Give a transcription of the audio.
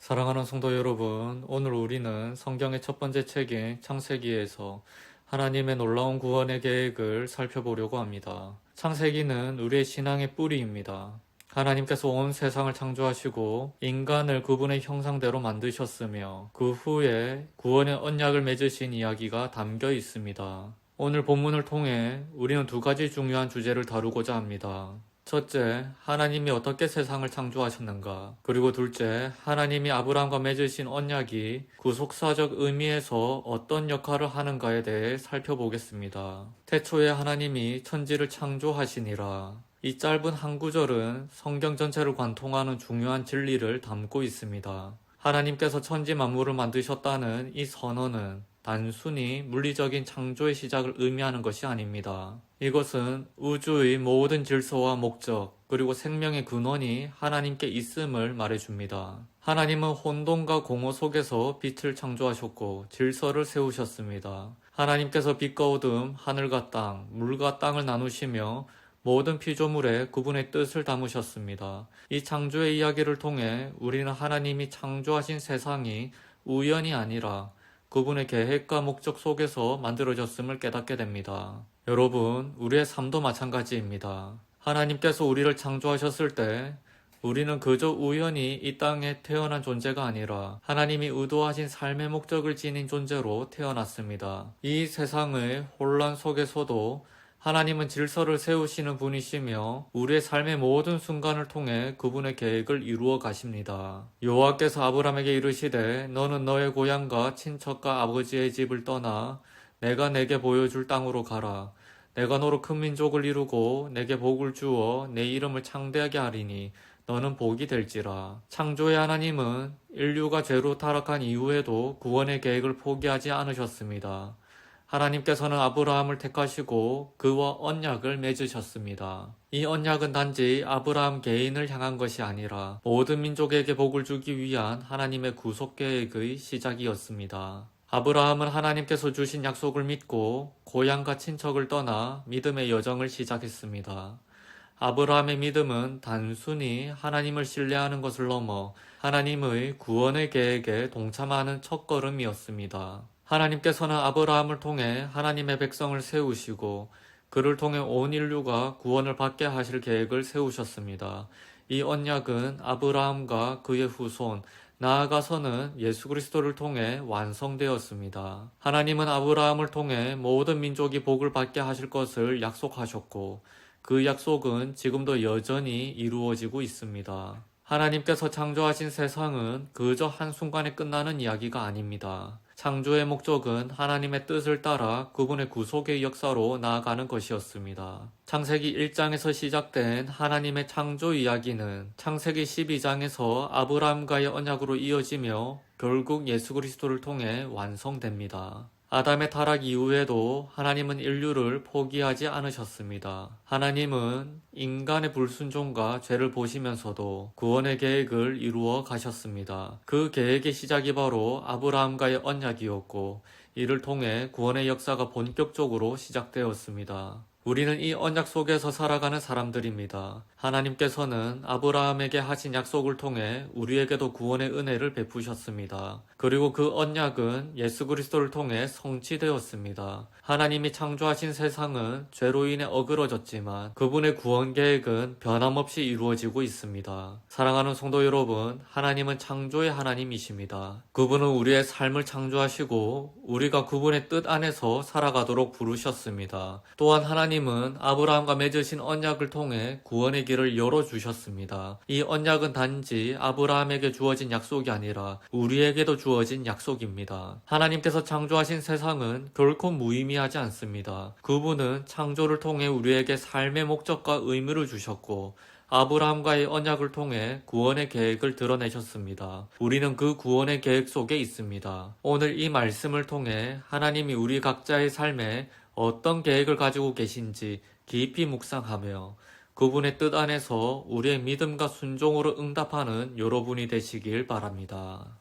사랑하는 성도 여러분, 오늘 우리는 성경의 첫 번째 책인 창세기에서 하나님의 놀라운 구원의 계획을 살펴보려고 합니다. 창세기는 우리의 신앙의 뿌리입니다. 하나님께서 온 세상을 창조하시고 인간을 그분의 형상대로 만드셨으며 그 후에 구원의 언약을 맺으신 이야기가 담겨 있습니다. 오늘 본문을 통해 우리는 두 가지 중요한 주제를 다루고자 합니다. 첫째, 하나님이 어떻게 세상을 창조하셨는가? 그리고 둘째, 하나님이 아브라함과 맺으신 언약이 구속사적 의미에서 어떤 역할을 하는가에 대해 살펴보겠습니다. 태초에 하나님이 천지를 창조하시니라. 이 짧은 한 구절은 성경 전체를 관통하는 중요한 진리를 담고 있습니다. 하나님께서 천지 만물을 만드셨다는 이 선언은 단순히 물리적인 창조의 시작을 의미하는 것이 아닙니다. 이것은 우주의 모든 질서와 목적, 그리고 생명의 근원이 하나님께 있음을 말해줍니다. 하나님은 혼돈과 공허 속에서 빛을 창조하셨고 질서를 세우셨습니다. 하나님께서 빛과 어둠, 하늘과 땅, 물과 땅을 나누시며 모든 피조물에 그분의 뜻을 담으셨습니다. 이 창조의 이야기를 통해 우리는 하나님이 창조하신 세상이 우연이 아니라 그분의 계획과 목적 속에서 만들어졌음을 깨닫게 됩니다. 여러분, 우리의 삶도 마찬가지입니다. 하나님께서 우리를 창조하셨을 때 우리는 그저 우연히 이 땅에 태어난 존재가 아니라 하나님이 의도하신 삶의 목적을 지닌 존재로 태어났습니다. 이 세상의 혼란 속에서도 하나님은 질서를 세우시는 분이시며 우리의 삶의 모든 순간을 통해 그분의 계획을 이루어 가십니다. 여호와께서 아브라함에게 이르시되 너는 너의 고향과 친척과 아버지의 집을 떠나 내가 내게 보여줄 땅으로 가라. 내가 너로 큰 민족을 이루고 내게 복을 주어 내 이름을 창대하게 하리니 너는 복이 될지라. 창조의 하나님은 인류가 죄로 타락한 이후에도 구원의 계획을 포기하지 않으셨습니다. 하나님께서는 아브라함을 택하시고 그와 언약을 맺으셨습니다. 이 언약은 단지 아브라함 개인을 향한 것이 아니라 모든 민족에게 복을 주기 위한 하나님의 구속 계획의 시작이었습니다. 아브라함은 하나님께서 주신 약속을 믿고 고향과 친척을 떠나 믿음의 여정을 시작했습니다. 아브라함의 믿음은 단순히 하나님을 신뢰하는 것을 넘어 하나님의 구원의 계획에 동참하는 첫걸음이었습니다. 하나님께서는 아브라함을 통해 하나님의 백성을 세우시고 그를 통해 온 인류가 구원을 받게 하실 계획을 세우셨습니다. 이 언약은 아브라함과 그의 후손, 나아가서는 예수 그리스도를 통해 완성되었습니다. 하나님은 아브라함을 통해 모든 민족이 복을 받게 하실 것을 약속하셨고 그 약속은 지금도 여전히 이루어지고 있습니다. 하나님께서 창조하신 세상은 그저 한순간에 끝나는 이야기가 아닙니다. 창조의 목적은 하나님의 뜻을 따라 그분의 구속의 역사로 나아가는 것이었습니다. 창세기 1장에서 시작된 하나님의 창조 이야기는 창세기 12장에서 아브라함과의 언약으로 이어지며 결국 예수 그리스도를 통해 완성됩니다. 아담의 타락 이후에도 하나님은 인류를 포기하지 않으셨습니다. 하나님은 인간의 불순종과 죄를 보시면서도 구원의 계획을 이루어 가셨습니다. 그 계획의 시작이 바로 아브라함과의 언약이었고 이를 통해 구원의 역사가 본격적으로 시작되었습니다. 우리는 이 언약 속에서 살아가는 사람들입니다. 하나님께서는 아브라함에게 하신 약속을 통해 우리에게도 구원의 은혜를 베푸셨습니다. 그리고 그 언약은 예수 그리스도를 통해 성취되었습니다. 하나님이 창조하신 세상은 죄로 인해 어그러졌지만 그분의 구원 계획은 변함없이 이루어지고 있습니다. 사랑하는 성도 여러분, 하나님은 창조의 하나님이십니다. 그분은 우리의 삶을 창조하시고 우리가 그분의 뜻 안에서 살아가도록 부르셨습니다. 또한 하나님은 아브라함과 맺으신 언약을 통해 구원의 길을 열어주셨습니다. 이 언약은 단지 아브라함에게 주어진 약속이 아니라 우리에게도 주어진 약속입니다. 하나님께서 창조하신 세상은 결코 무의미하지 않습니다. 그분은 창조를 통해 우리에게 삶의 목적과 의미를 주셨고 아브라함과의 언약을 통해 구원의 계획을 드러내셨습니다. 우리는 그 구원의 계획 속에 있습니다. 오늘 이 말씀을 통해 하나님이 우리 각자의 삶에 어떤 계획을 가지고 계신지 깊이 묵상하며 그분의 뜻 안에서 우리의 믿음과 순종으로 응답하는 여러분이 되시길 바랍니다.